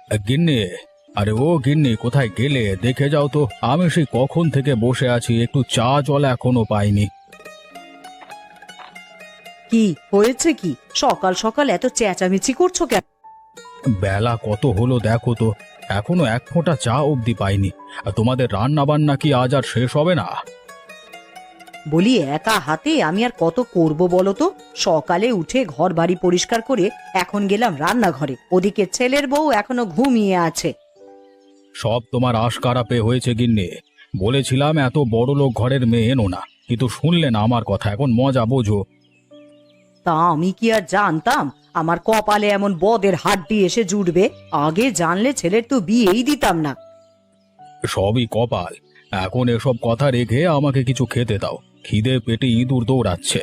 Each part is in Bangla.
গিন্নি, আরে ও গিন্নি, কোথায় গেলে? দেখে যাও তো, আমি সেই কখন থেকে বসে আছি, একটু চা জল এখনো পাইনি। কি হয়েছে? কি সকাল সকাল এত চেঁচামেচি করছো কেন? বেলা কত হলো দেখো তো, এখনো এক ফোঁটা চা অবধি পাইনি। আর তোমাদের রান্না বান্না কি আজ আর শেষ হবে না? বলি, একা হাতে আমি আর কত করব বলো তো? সকালে উঠে ঘর বাড়ি পরিষ্কার করে এখন গেলাম রান্নাঘরে, ওদিকে ছেলের বউ এখনো ঘুমিয়ে আছে। সব তোমার আশকারা পেয়ে হয়েছে গিন্নি। বলেছিলাম এত বড় লোক ঘরের মেয়ে এনো না, কিন্তু শুনলে না আমার কথা, এখন মজা বোঝো। তা আমি কি আর জানতাম আমার কপালে এমন বদের হাড্ডি এসে জুটবে? আগে জানলে ছেলের তো বিয়েই দিতাম না। সবই কপাল। এখন এসব কথা রেখে আমাকে কিছু খেতে দাও, খিদে পেটে ইঁদুর দৌড়াচ্ছে।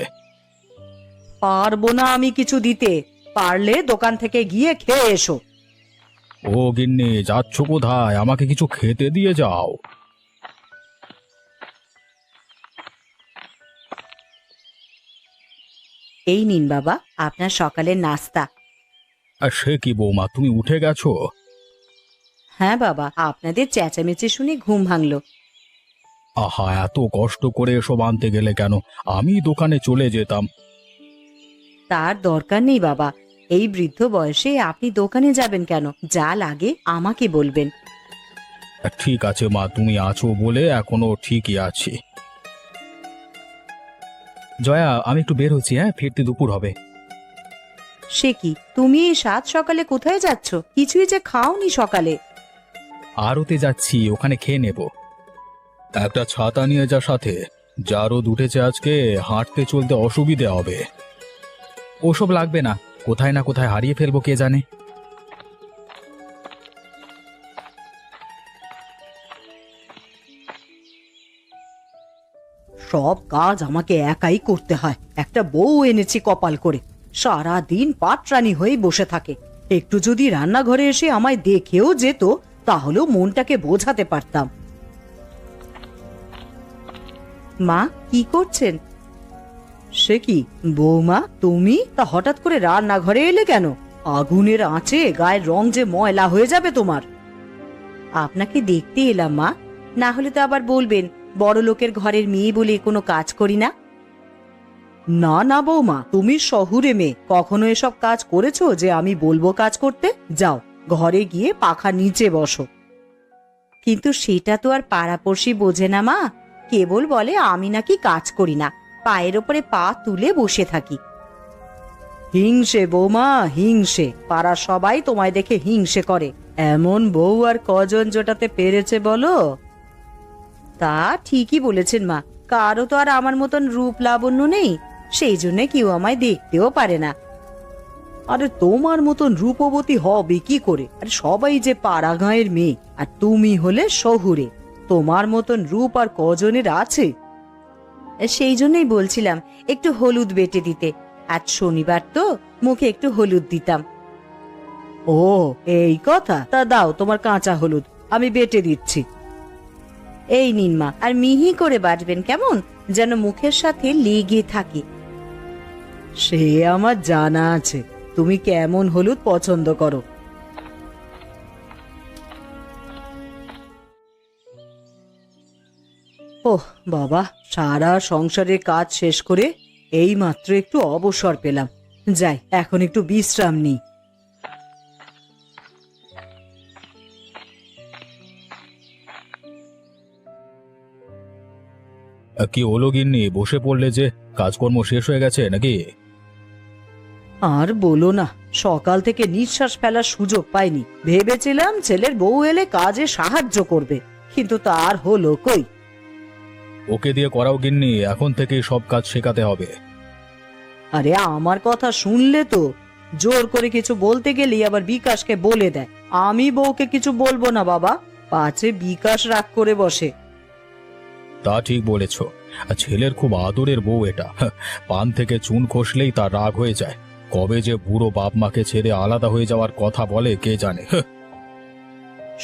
পারবো না আমি কিছু দিতে, পারলে দোকান থেকে গিয়ে খেয়ে এসো। ও গিন্নি, যাচ্ছ কোথায়? আমাকে কিছু খেতে দিয়ে যাও। এই নিন বাবা, আপনার সকালের নাস্তা। আর সে কি বৌমা, তুমি উঠে গেছো? হ্যাঁ বাবা, আপনাদের চেঁচামেচি শুনে ঘুম ভাঙলো। আহা, এত কষ্ট করে এসব আনতে গেলে কেন? আমি দোকানে চলে যেতাম। তার দরকার নেই বাবা, এই বৃদ্ধ বয়সে আপনি দোকানে যাবেন কেন? যা লাগে আমাকে বলবেন। ঠিক আছে মা, তুমি আছো বলে এখনো ঠিকই আছি। জয়া, আমি একটু বের হচ্ছি, হ্যাঁ, ফিরতে দুপুর হবে। সে কি, তুমি এই সাত সকালে কোথায় যাচ্ছ? কিছুই যে খাওনি সকালে। আরতে যাচ্ছি, ওখানে খেয়ে নেব। একটা ছাতা নিয়ে যা সাথে, যা রোদ উঠেছে আজকে, হাঁটতে চলতে অসুবিধে হবে। ওসব লাগবে না, কোথায় না কোথায় হারিয়ে ফেলবো কে জানে। সব কাজ আমাকে একাই করতে হয়। একটা বউ এনেছি কপাল করে, সারা দিন পাটরানি হয়ে বসে থাকে। একটু যদি রান্নাঘরে এসে আমায় দেখেও যেত, তাহলেও মনটাকে বোঝাতে পারতাম। মা, কি করছেন? সে কি বৌমা, তুমি তা হঠাৎ করে রান্নাঘরে এলে কেন? আগুনের আঁচে গায়ের রং যে ময়লা হয়ে যাবে তোমার। আপনাকে দেখতে এলাম মা, না হলে তো আবার বলবেন বড় লোকের ঘরের মেয়ে বলে কোনো কাজ করি না। না না বৌমা, তুমি শহুরে মেয়ে, কখনো এসব কাজ করেছো যে আমি বলবো কাজ করতে? যাও, ঘরে গিয়ে পাখা নিচে বসো। কিন্তু সেটা তো আর পাড়াপড়শি বোঝে না মা, কেবল বলে আমি নাকি কাজ করি না, পায়ের ওপরে পা তুলে বসে থাকি। হিংসে বৌমা, হিংসে। পাড়ার সবাই তোমায় দেখে হিংসে করে। এমন বউ আর কজন জোটাতে পেরেছে বলো? তা ঠিকই বলেছেন মা, কারো তো আর আমার মতন রূপ লাবণ্য নেই, সেই জন্য কেউ আমায় দেখতেও পারে না। আরে তোমার মতন রূপবতী হবে কি করে? আরে সবাই যে পাড়া গাঁয়ের মেয়ে, আর তুমি হলে শহুরে, তোমার মতন রূপ আর কজনের আছে? সেই জন্যই বলছিলাম একটু হলুদ বেটে দিতে, আজ শনিবার তো, মুখে একটু হলুদ দিতাম। ও, এই কথা? তা দাও তোমার কাঁচা হলুদ, আমি বেটে দিচ্ছি। এই নিন মা, আর মিহি করে বাটবেন কেমন, যেন মুখের সাথে লেগে থাকে। সে আমার জানা আছে, তুমি কেমন হলুদ পছন্দ করো। ওহ বাবা, সারা সংসারের কাজ শেষ করে এই মাত্র একটু অবসর পেলাম। যাই, এখন একটু বিশ্রাম নিই। কি হলো গিন্নি, বসে পড়লে যে? কাজকর্ম শেষ হয়ে গেছে নাকি? আর বলো না, সকাল থেকে নিঃশ্বাস ফেলার সুযোগ পাইনি। ভেবেছিলাম ছেলের বউ এলে কাজে সাহায্য করবে, কিন্তু তার হলো কই। ওকে দিয়ে করাও গিন্নি, এখন থেকে সব কাজ শেখাতে হবে। আরে আমার কথা শুনলে তো? জোর করে কিছু বলতে গেলেই আবার বিকাশকে বলে দেয়। আমি বউকে কিছু বলবো না বাবা, পাছে বিকাশ রাগ করে বসে। তা ঠিক বলেছ, আর ছেলের খুব আদরের বউ এটা। পান থেকে চুন খসলেই তার রাগ হয়ে যায়। কবে যে বুড়ো বাপ মাকে ছেড়ে আলাদা হয়ে যাওয়ার কথা বলে কে জানে।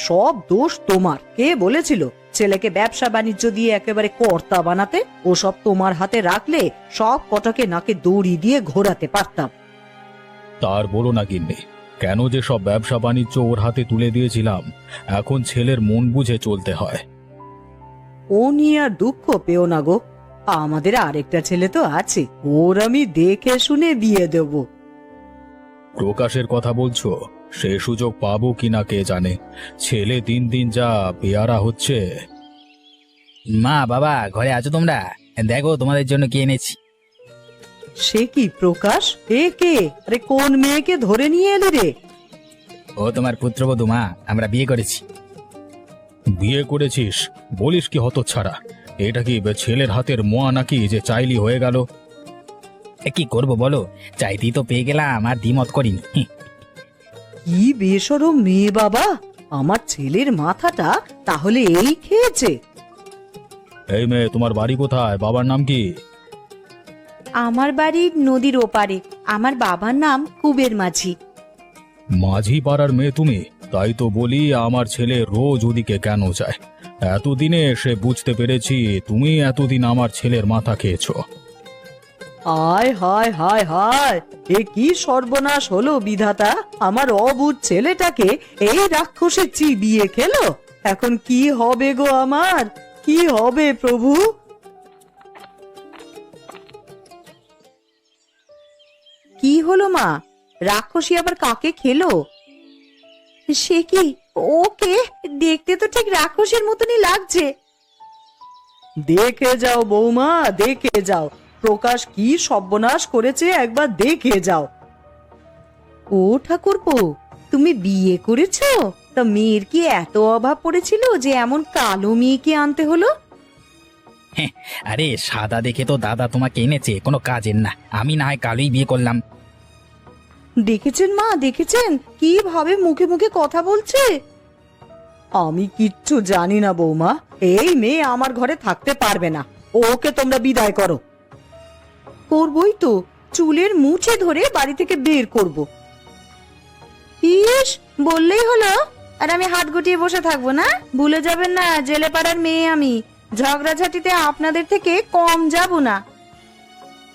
সব দোষ তোমার। কে বলেছিল ছেলেকে ব্যবসা বাণিজ্য দিয়ে একেবারে কর্তা বানাতে? ওসব তোমার হাতে রাখলে সব কটাকে নাকে দড়ি দিয়ে ঘোরাতে পারতাম। তার বলো না গিন্নি, কেন যে সব ব্যবসা বাণিজ্য ওর হাতে তুলে দিয়েছিলাম, এখন ছেলের মন বুঝে চলতে হয়। ও নিয়ে আর দুঃখ পেও না গো, আমাদের আরেকটা ছেলে তো আছে, ওর আমি দেখে শুনে বিয়ে দেব। প্রকাশের কথা বলছো? সে সুযোগ পাবো কিনা কে জানে। ছেলে দিন দিন যা পেয়ারা হচ্ছে। মা, বাবা, ঘরে আছো তোমরা? দেখো তোমাদের জন্য কি এনেছি। সে কি প্রকাশ, এ কে? আরে কোন মেয়েকে ধরে নিয়ে এলি রে? ও তোমার পুত্রবধূ মা, আমরা বিয়ে করেছি। বিয়ে করেছিস? বলিস কি হতচ্ছাড়া! এটা কি ছেলের হাতের মোয়া নাকি যে চাইলি হয়ে গেল? কি করব বলো, চাইতেই তো পেয়ে গেলাম, আর দ্বিমত করিনি। কি বেশরম মেয়ে বাবা, আমার ছেলের মাথাটা তাহলে এই খেয়েছে। এই মেয়ে, তোমার বাড়ি কোথায়? বাবার নাম কি? আমার বাড়ি নদীর ওপারে, আমার বাবার নাম কুবের মাঝি। মাঝি পাড়ার মেয়ে তুমি? তাই তো বলি, আমার ছেলে রোজ ওদিকে কেন যায়। এতদিনে এসে বুঝতে পেরেছি তুমি এতদিন আমার ছেলের মাথা খেয়েছো। হায় হায় হায় হায়, এ কি সর্বনাশ হলো বিধাতা! আমার অবুঝ ছেলেটাকে এই রাক্ষসে চিবিয়ে খেলো। এখন কি হবে গো আমার, কি হবে প্রভু? কি হলো মা, রাক্ষসী আবার কাকে খেলো? সে কি, ওকে দেখতে তো ঠিক রাক্ষসের মতনই লাগছে। দেখে যাও বৌমা, দেখে যাও, প্রকাশ কি সর্বনাশ করেছে একবার দেখে যাও। ও ঠাকুরপো, তুমি বিয়ে করেছো? তা মেয়ের কি এত অভাব পড়েছিল যে এমন কালো মেয়েকে আনতে হলো? আরে সাদা দেখে তো দাদা তোমাকে এনেছে, কোনো কাজের না। আমি না হয় কালোই বিয়ে করলাম। দেখেছেন মা, দেখেছেন কিভাবে মুখে মুখে কথা বলছে? আমি কিচ্ছু জানি না বৌমা, এই মেয়ে আমার ঘরে থাকতে পারবে না, ওকে তোমরা বিদায় করো। করবই তো, চুলের মুছে ধরে বাড়ি থেকে বের করব। ইস, বললেই হলো, আর আমি হাত গুটিয়ে বসে থাকবো না? ভুলে যাবেন না জেলে পাড়ার মেয়ে আমি, ঝগড়াঝাটিতে আপনাদের থেকে কম যাব না।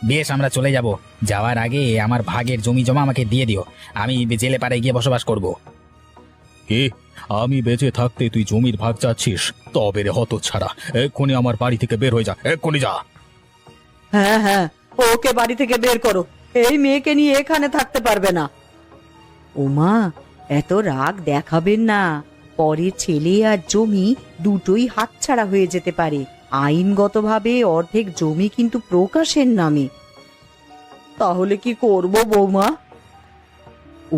বেশ, আমরা চলে যাব। যাওয়ার আগে আমার ভাগের জমি জমা আমাকে দিয়ে দিও, আমি জেলে পাড়ায় গিয়ে বসবাস করব। কি? আমি বেঁচে থাকতে তুই জমির ভাগ চাচ্ছিস? তবে রে হতচ্ছাড়া, এক্ষুনি আমার বাড়ি থেকে বের হয়ে যা, এক্ষুনি যা। হ্যাঁ হ্যাঁ, ওকে বাড়ি থেকে বের করো, এই মেয়েকে নিয়ে এখানে থাকতে পারবে না। ওমা, এত রাগ দেখাবেন না, পরে ছেলে আর জমি দুটোই হাতছাড়া হয়ে যেতে পারে। আইনগতভাবে অর্ধেক জমি কিন্তু প্রকাশের নামে। তাহলে কি করব বৌমা?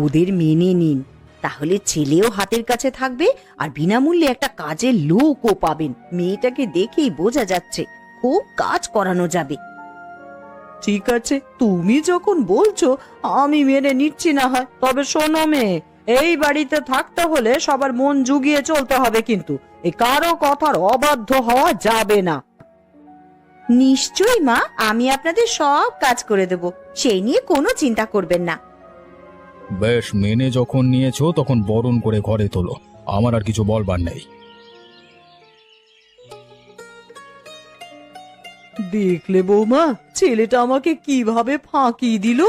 ওদের মেনে নিন, তাহলে ছেলেও হাতের কাছে থাকবে আর বিনামূল্যে একটা কাজের লোকও পাবেন। মেয়েটাকে দেখেই বোঝা যাচ্ছে খুব কাজ করানো যাবে। ঠিক আছে, তুমি যখন বলছো আমি মেনে নিচ্ছি না হয়। তবে শোনো মেয়ে, এই বাড়িতে থাকতে হলে সবার মন জুগিয়ে চলতে হবে, কিন্তু এই কারো কথার অবাধ্য হওয়া যাবে না। নিশ্চয়ই মা, আমি আপনাদের সব কাজ করে দেব, সেই নিয়ে কোনো চিন্তা করবেন না। বেশ, মেনে যখন নিয়েছো তখন বরণ করে ঘরে তোলো, আমার আর কিছু বলবার নেই। দেখলে বৌমা, ছেলেটা আমাকে কিভাবে ফাঁকি দিল।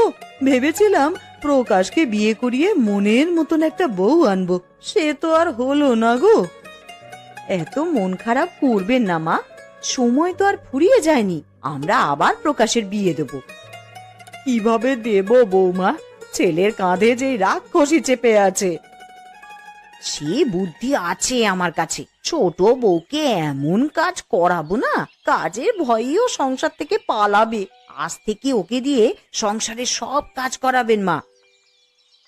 ভেবেছিলাম প্রকাশকে বিয়ে করিয়ে মনের মতন একটা বউ আনবো, সে তো আর হলো না গো। এত মন খারাপ করবেন না মা, সময় তো আর ফুরিয়ে যায়নি, আমরা আবার প্রকাশের বিয়ে দেব। কিভাবে দেব বৌমা, ছেলের কাঁধে যে রাক্ষসী চেপে আছে। সে বুদ্ধি আছে আমার কাছে, ছোট বউকে এমন কাজ করাবো না, কাজের ভয়েও সংসার থেকে পালাবে। আজ থেকে ওকে দিয়ে সংসারের সব কাজ করাবেন মা।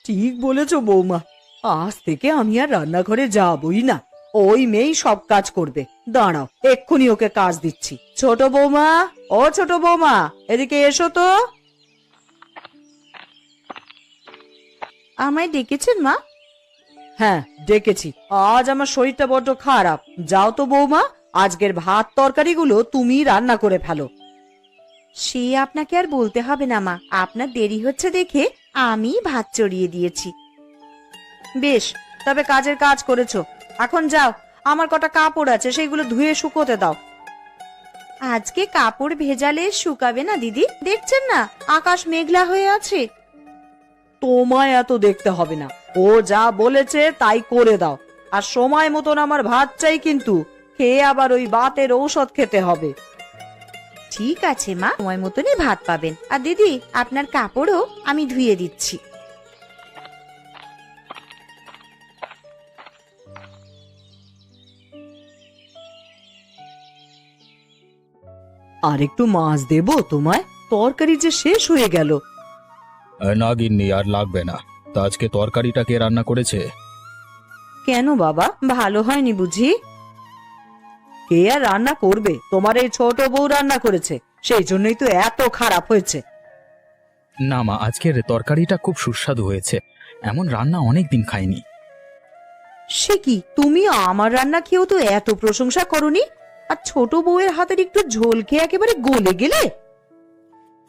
ঠিক বলেছ বৌমা, আজ থেকে আমি আর রান্নাঘরে যাবই না, ওই মেয়েই সব কাজ করবে। দাঁড়াও, এক্ষুনি ওকে কাজ দিচ্ছি। ছোট বৌমা, ও ছোট বৌমা, এদিকে এসো তো। আমায় ডেকেছেন মা? হ্যাঁ ডেকেছি, আজ আমার শরীরটা বড্ড খারাপ। যাও তো বৌমা, আজকের ভাত তরকারিগুলো তুমি রান্না করে ফেলো। সে আপনাকে আর বলতে হবে না মা, আপনার দেরি হচ্ছে দেখে আমি ভাত চড়িয়ে দিয়েছি। বেশ, তবে কাজের কাজ করেছো, এখন যাও, আমার কটা কাপড় আছে সেগুলো ধুয়ে শুকোতে দাও। আজকে কাপড় ভেজালে শুকাবে না দিদি, দেখছেন না আকাশ মেঘলা হয়ে আছে। তোমায় এত দেখতে হবে না, ও যা বলেছে তাই করে দাও। আর সময় মতন আমার ভাত চাই, কিন্তু খেয়ে আবার ওই বাতের ঔষধ খেতে হবে। ঠিক আছে মা, সময় মতনই ভাত পাবেন। আর দিদি, আপনার কাপড়ও আমি ধুয়ে দিচ্ছি। আর একটু মাছ দেবো তোমায়? তরকারি যে শেষ হয়ে গেল। না গিন্নি, আর লাগবে না। তা আজকে তরকারিটা কে রান্না করেছে? কেন বাবা, ভালো হয়নি বুঝি? কে আর রান্না করবে? তোমার এই ছোট বউ রান্না করেছে, সেই জন্যই তো এত খারাপ হয়েছে। না মা, আজকের তরকারিটা খুব সুস্বাদু হয়েছে। এমন রান্না অনেক দিন খাইনি। সে কি, তুমি আমার রান্না খেয়েও তো এত প্রশংসা করনি, আর ছোট বউয়ের হাতের একটু ঝোল খেয়ে একেবারে গলে গেলে।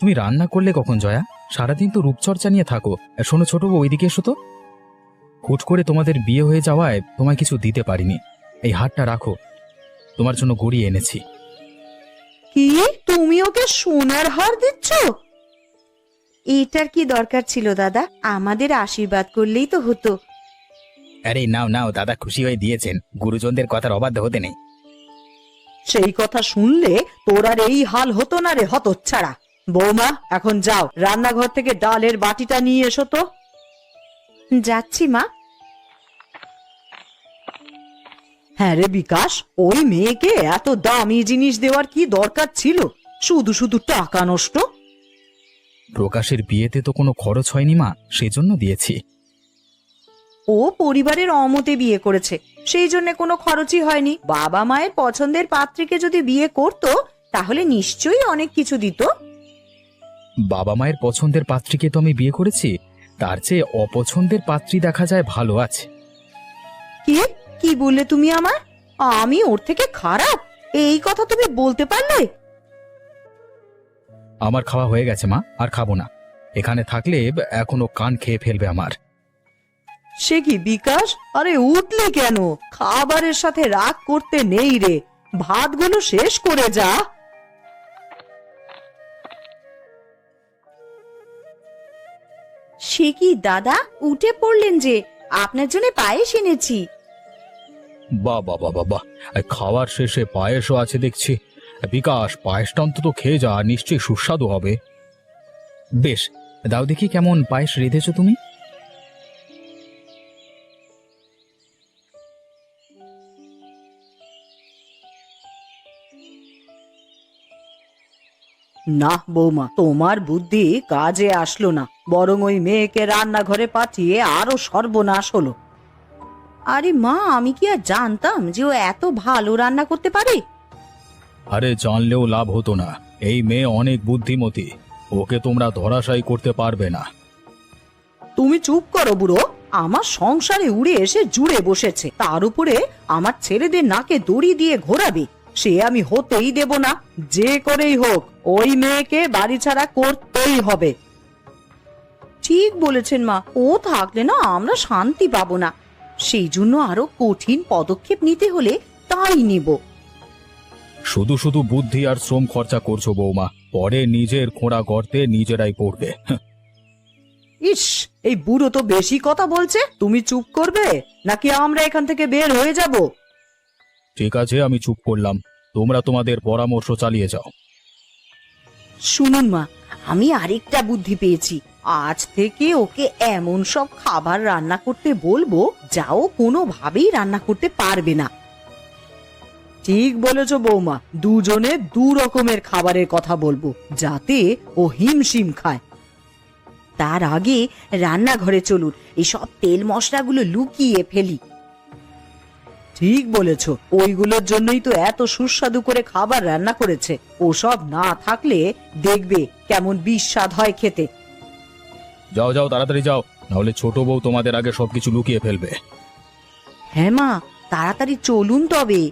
তুমি রান্না করলে কখন জয়া? সারাদিন তো রূপচর্চা নিয়ে থাকো। শোনো ছোট বউ, ওইদিকে এসো তো। হুট করে তোমাদের বিয়ে হয়ে যাওয়ায় তোমায় কিছু দিতে পারিনি। এই হারটা রাখো, তোমার জন্য গড়িয়ে এনেছি। কি, তুমি ওকে সোনার হার দিচ্ছ? এটার কি দরকার ছিল দাদা? আমাদের আশীর্বাদ করলেই তো হতো। আরে নাও নাও, দাদা খুশি হয়ে দিয়েছেন। গুরুজনদের কথার অবাধ্য হতে নেই। সেই কথা শুনলে তোর আর এই হাল হতো না রে হতচ্ছাড়া। বৌমা, এখন যাও, রান্নাঘর থেকে ডালের বাটিটা নিয়ে এসো তো। যাচ্ছি মা। হ্যাঁ রে বিকাশ, ওই মেয়েকে এত দামি জিনিস দেওয়ার কি দরকার ছিল? শুধু শুধু টাকা নষ্ট। প্রকাশের বিয়েতে তো কোনো খরচ হয়নি মা, সেজন্য দিয়েছি। ও পরিবারের অমতে বিয়ে করেছে, সেই জন্য কোনো খরচই হয়নি। বাবা মায়ের পছন্দের পাত্রীকে যদি বিয়ে করতো তাহলে নিশ্চয়ই অনেক কিছু দিত। বাবা মায়ের পছন্দের পাত্রীকে তো আমি বিয়ে করেছি, তার চেয়ে অপছন্দের পাত্রী দেখা যায় ভালো আছে। কি কি বললে তুমি আমার? আমি ওর থেকে খারাপ? এই কথা তুমি বলতে পারলে? আমার খাওয়া হয়ে গেছে মা, আর খাবো না। এখানে থাকলে এখনো কান খেয়ে ফেলবে আমার। সে কি বিকাশ, আরে উঠলি কেন? খাবারের সাথে রাগ করতে নেই রে, ভাতগুলো শেষ করে যা। সে কি দাদা, উঠে পড়লেন যে? আপনার জন্য পায়েস এনেছি। বাহ বাহ বাহ বাহ বাহ, খাওয়ার শেষে পায়েসও আছে দেখছি। বিকাশ, পায়েসটা অন্তত খেয়ে যা, নিশ্চয়ই সুস্বাদু হবে। বেশ, দাও দেখি কেমন পায়েস রেঁধেছো তুমি। না বৌমা, তোমার বুদ্ধি কাজে আসলো না, বরং ওই মেয়েকে রান্নাঘরে পাঠিয়ে আরো সর্বনাশ হলো। আরে মা, আমি কি আর জানতাম যে ও এত ভালো রান্না করতে পারে? আরে জানলেও লাভ হতো না, এই মেয়ে অনেক বুদ্ধিমতী, ওকে তোমরা ধরাশায়ী করতে পারবে না। তুমি চুপ করো বুড়ো। আমার সংসারে উড়ে এসে জুড়ে বসেছে, তার উপরে আমার ছেলেদের নাকে দড়ি দিয়ে ঘোরাবে, সে আমি হতেই দেব না। যে করেই হোক ওই মেয়েকে বাড়ি ছাড়া করতেই হবে। ঠিক বলেছেন মা, ও থাকলে না আমরা শান্তি পাবো না। সেই জন্য আরো কঠিন পদক্ষেপ নিতে হলে তাই নিব। শুধু শুধু বুদ্ধি আর শ্রম খরচা করছো বৌমা, পরে নিজের খোঁড়া গর্তে নিজেরাই পড়বে। ইস, এই বুড়ো তো বেশি কথা বলছে। তুমি চুপ করবে নাকি আমরা এখান থেকে বের হয়ে যাব? ঠিক আছে, আমি চুপ করলাম, তোমরা তোমাদের পরামর্শ চালিয়ে যাও। শুনুন মা, আমি আরেকটা বুদ্ধি পেয়েছি। আজ থেকে ওকে এমন সব খাবার রান্না করতে বলবো যা ও কোনোভাবেই রান্না করতে পারবে না। ঠিক বলেছো বৌমা, দুজনে দু রকমের খাবারের কথা বলবো যাতে ও হিমশিম খায়। তার আগে রান্নাঘরে চলুন, এই সব তেল মশলাগুলো লুকিয়ে ফেলি। ঠিক বলেছ, ওইগুলোর জন্যই তো এত সুস্বাদু করে খাবার রান্না করেছে। ওসব না থাকলে দেখবে কেমন বিস্বাদ হয় খেতে। যাও যাও, তাড়াতাড়ি যাও, নাহলে ছোট বউ তোমাদের আগে সবকিছু লুকিয়ে ফেলবে। হ্যাঁ মা, তাড়াতাড়ি চলুন তবে।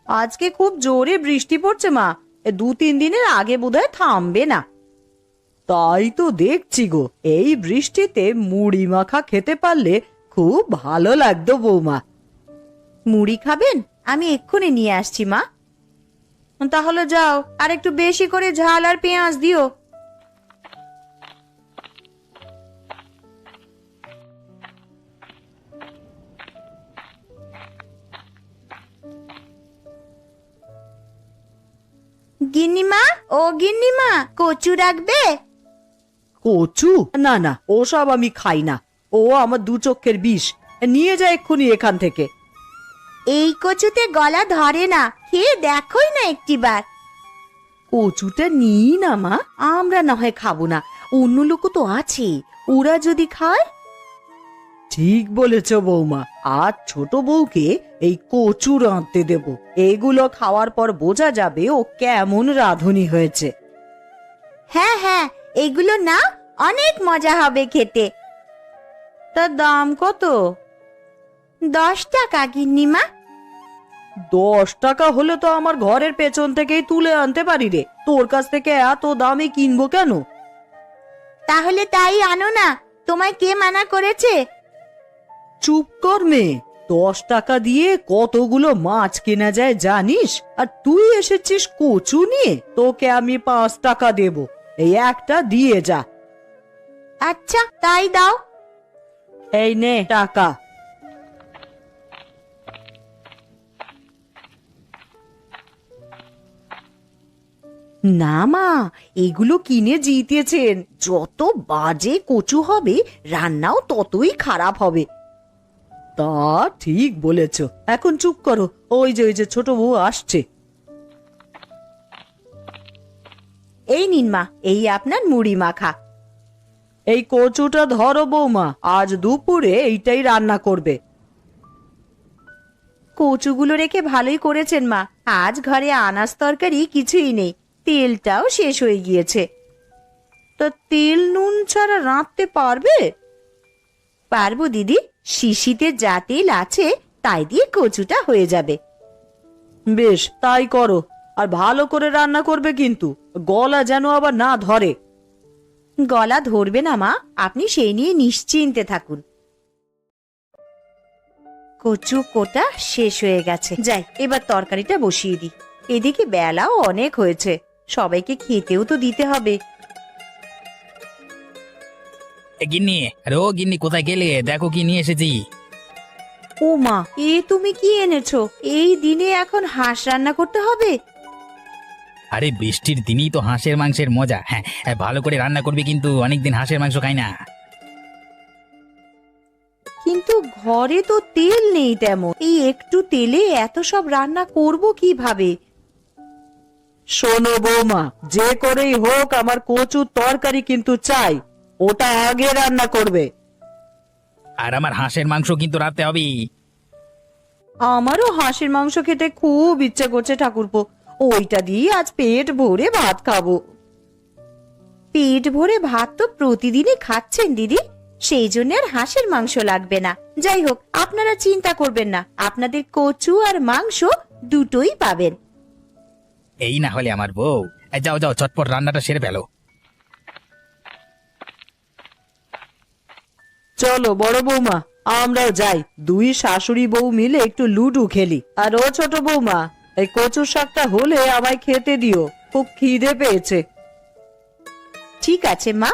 আজকে খুব জোরে বৃষ্টি পড়ছে মা, 2-3 দিনের আগে বোধহয় থামবে না। তাই তো দেখছি গো, এই বৃষ্টিতে মুড়ি মাখা খেতে পারলে খুব ভালো লাগতো বৌমা। মুড়ি খাবেন? আমি এক্ষুনি নিয়ে আসছি মা। তাহলে যাও, আর একটু বেশি করে ঝাল আর পেঁয়াজ দিও। গিন্নিমা, ও গিন্নিমা, কচু রাখবে? কচু? না না, ওসব আমি খাই না। ও আমার দু চক্ষের বিষ। নিয়ে যা এক্ষুনি এখান থেকে। এই কচুতে গলা ধরে না, খেয়ে দেখোই না একটিবার। কচুটা নিই না মা, আমরা না হয় খাবো না, অন্য লোক তো আছে, ওরা যদি খায়। ঠিক বলেছ বৌমা, আজ ছোট বউকে এই কচু রাঁধতে দেব। এগুলো খাওয়ার পর বোঝা যাবে ও কেমন রাঁধুনি হয়েছে। হ্যাঁ হ্যাঁ, এগুলো না অনেক মজা হবে খেতে। তার দাম কত? 10 টাকা গিন্নিমা। 10 টাকা হলে তো আমার ঘরের পেছন থেকেই তুলে আনতে পারি রে, তোর কাছ থেকে এত দামে কিনবো কেন? তাহলে তাই আনো না, তোমায় কে মানা করেছে? চুপ কর মেয়ে, 10 টাকা দিয়ে কতগুলো মাছ কেনা যায় জানিস? আর তুই এসেছিস কচু নিয়ে? তোকে আমি 5 টাকা দেব, এই একটা দিয়ে যা। আচ্ছা তাই দাও। এই নে টাকা। না মা, এগুলো কিনে জিতেছেন। যত বাজে কচু হবে রান্নাও ততই খারাপ হবে। তা ঠিক বলেছ। এখন চুপ করো, ওই যে ছোট বউ আসছে। এই নিন মা, এই আপনার মুড়ি মাখা। এই কচুটা ধরো বৌমা, আজ দুপুরে এইটাই রান্না করবে। কচুগুলো রেখে ভালোই করেছেন মা, আজ ঘরে আনাজ তরকারি কিছুই নেই, তেলটাও শেষ হয়ে গিয়েছে। তা তেল নুন ছাড়া রাঁধতে পারবে? পারবো দিদি, শিশিতে যা তেল আছে তাই দিয়ে কচুটা হয়ে যাবে। বেশ, তাই করো। আর ভালো করে রান্না করবে কিন্তু, গলা যেন আবার না ধরে। গলা ধরবে না মা, আপনি সেই নিয়ে নিশ্চিন্তে থাকুন। কচু কোটা শেষ হয়ে গেছে, যাই এবার তরকারিটা বসিয়ে দিই। এদিকে বেলাও অনেক হয়েছে, সবাইকে খেতেও তো দিতে হবে। গিন্নি, আরে ও গিন্নি, কোথায় গেলে? দেখো কি নিয়ে এসেছি। ও মা, এ তুমি কি এনেছো? এই দিনে এখন হাঁস রান্না করতে হবে? আরে বৃষ্টির দিনই তো হাঁসের মাংসের মজা। হ্যাঁ হ্যাঁ, ভালো করে রান্না করবে কিন্তু, অনেকদিন হাঁসের মাংস খাই না। কিন্তু ঘরে তো তেল নেই তেমন, এই একটু তেলে এত সব রান্না করব কিভাবে? শোনো বৌমা, যে করেই হোক আমার কচুর তরকারি কিন্তু চাই, ওটা আগে রান্না করবে। আর আমার হাঁসের মাংস কিন্তু রাতে হবে। আমারও হাঁসের মাংস খেতে খুব ইচ্ছে করছে ঠাকুরপো, ওইটা দিয়ে আজ পেট ভরে ভাত খাবো। পেট ভরে ভাত তো প্রতিদিনই খাচ্ছেন দিদি, সেই জন্য আর হাঁসের মাংস লাগবে না। যাই হোক, আপনারা চিন্তা করবেন না, আপনাদের কচু আর মাংস দুটোই পাবেন। এই না হলে আমার বউ। যাও যাও, চটপট রান্নাটা সেরে ফেলো। চলো বড় বৌমা, আমরাও যাই, দুই শাশুড়ি বউ মিলে একটু লুডো খেলি। আর ও ছোট বৌমা, এই কচুর শাকটা হলে আমায় খেতে দিও, খুব খিদে পেয়েছে। ঠিক আছে মা।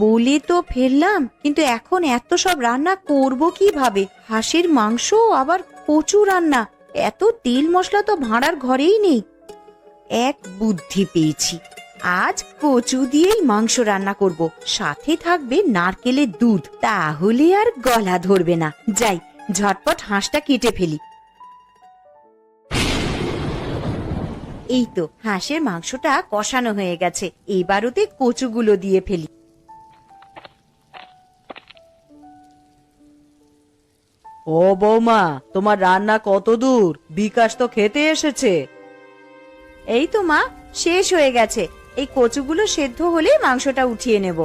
বলে তো ফেললাম, কিন্তু এখন এত সব রান্না করব কিভাবে? হাঁসের মাংস আবার কচু রান্না, এত তেল মশলা তো ভাঁড়ার ঘরেই নেই। এক বুদ্ধি পেয়েছি, আজ কচু দিয়েই মাংস রান্না করব, সাথে থাকবে নারকেলের দুধ, তাহলে আর গলা ধরবে না। যাই ঝটপট হাঁসটা কেটে ফেলি। এই তো হাঁসের মাংসটা কষানো হয়ে গেছে, এবার ওতে কচুগুলো দিয়ে ফেলি। ও বৌমা, তোমার রান্না কত দূর? বিকাশ তো খেতে এসেছে। এই তো মা, শেষ হয়ে গেছে, এই কচুগুলো সেদ্ধ হলেই মাংসটা উঠিয়ে নেব।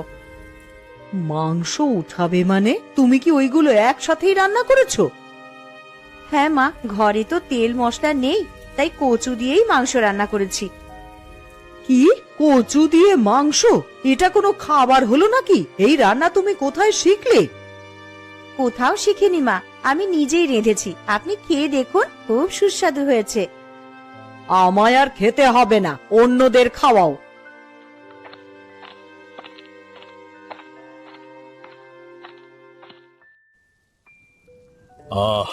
মাংস উঠাবে মানে? তুমি কি ওইগুলো একসাথেই রান্না করেছো? হ্যাঁ মা, ঘরে তো তেল মশলা নেই, তাই কচু দিয়েই মাংস রান্না করেছি। কি, কচু দিয়ে মাংস? এটা কোনো খাবার হলো নাকি? এই রান্না তুমি কোথায় শিখলে? কোথাও শিখিনি মা, আমি নিজেই রেঁধেছি। আপনি খেয়ে দেখুন, খুব সুস্বাদু হয়েছে। আমায় আর খেতে হবে না, অন্যদের খাওয়াও। আহ,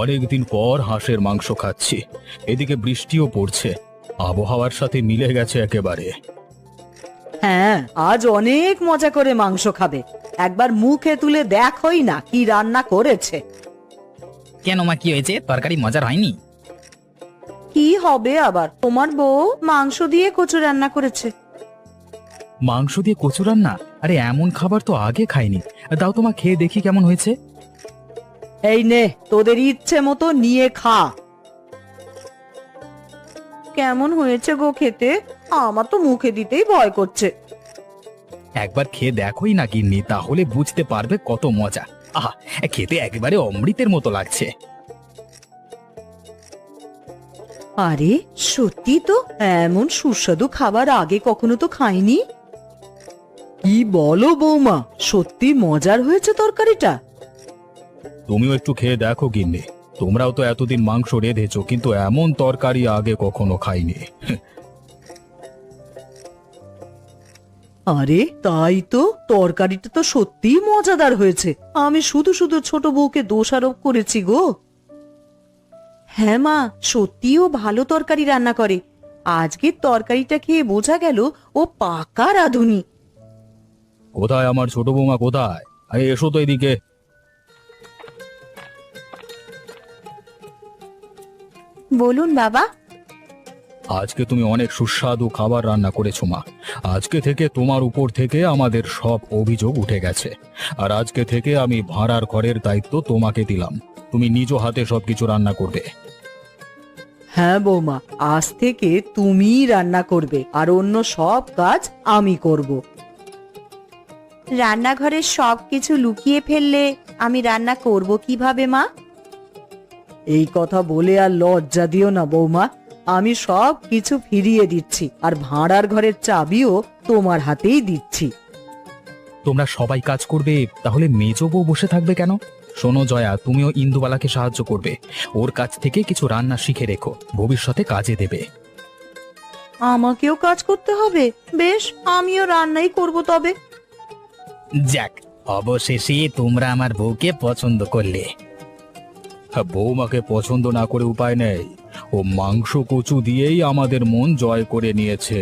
অনেকদিন পর হাঁসের মাংস খাচ্ছি। এদিকে বৃষ্টিও পড়ছে, আবহাওয়ার সাথে মিলে গেছে একেবারে। হ্যাঁ, আজ অনেক মজা করে মাংস খাবে। একবার মুখে তুলে দেখোই না কি রান্না করেছে। কেন মা, কি হয়েছে? তরকারি মজার হয়নি? কি হবে আবার, তোমার বউ মাংস দিয়ে কচু রান্না করেছে। মাংস দিয়ে কচু রান্না? আরে এমন খাবার তো আগে খাইনি। দাও তোমা, খেয়ে দেখি কেমন হয়েছে। এই নে, তোদের ইচ্ছে মতো নিয়ে খা। কেমন হয়েছে গো খেতে? আমার তো মুখে দিতেই ভয় করছে। একবার খেয়ে দেখোই না গিন্নি, তাহলে বুঝতে পারবে কত মজা। আহা, খেতে একেবারে অমৃতের মতো লাগছে। আরে সত্যি তো, এমন সুস্বাদু খাবার আগে কখনো তো খাইনি। কি বলো বৌমা, সত্যি মজার হয়েছে তরকারিটা? তুমিও একটু খেয়ে দেখো গিন্নি, তোমরাও তো এতদিন মাংস রেঁধেছো, কিন্তু এমন তরকারি আগে কখনো খাইনি। আরে তাই তো, তরকারিটা তো সত্যিই মজাদার হয়েছে। আমি শুধু শুধু ছোট বউকে দোষারোপ করেছি গো। হ্যাঁ মা, সত্যিও ভালো তরকারি রান্না করে। আজকের তরকারিটা খেয়ে বোঝা গেল ও পাকা রাঁধুনি। কোথায় আমার ছোট বৌমা, কোথায়? আরে এসো তো এদিকে। বলুন বাবা। আজকে তুমি অনেক সুস্বাদু খাবার রান্না করেছো মা। আজকে থেকে তোমার উপর থেকে আমাদের সব অভিযোগ উঠে গেছে। আর আজকে থেকে আমি ভাড়ার ঘরের দায়িত্ব তোমাকে দিলাম। তুমি নিজ হাতে সবকিছু রান্না করবে। হ্যাঁ বৌমা, আজ থেকে তুমিই রান্না করবে, আর অন্য সব কাজ আমি করব। রান্নাঘরের সব কিছু লুকিয়ে ফেললে আমি রান্না করব কিভাবে মা? এই কথা বলে আর লজ্জা দিও না বৌমা, আমি সব কিছু ফিরিয়ে দিচ্ছি, আর ভাড়ার ঘরের চাবিও তোমার হাতেই দিচ্ছি। তোমরা সবাই কাজ করবে, তাহলে মেজো বউ বসে থাকবে কেন? শোনো জয়া, তুমিও ইন্দুবালাকে সাহায্য করবে। ওর কাছ থেকে কিছু রান্না শিখে রেখো, ভবিষ্যতে কাজে দেবে। আমাকেও কাজ করতে হবে? বেশ, আমিও রান্নাই করব তবে। যাক, অবশেষে তোমরা আমার বউকে পছন্দ করলে। হ্যাঁ, বৌমাকে পছন্দ না করে উপায় নেই। ও মাংস কচু দিয়েই আমাদের মন জয় করে নিয়েছে।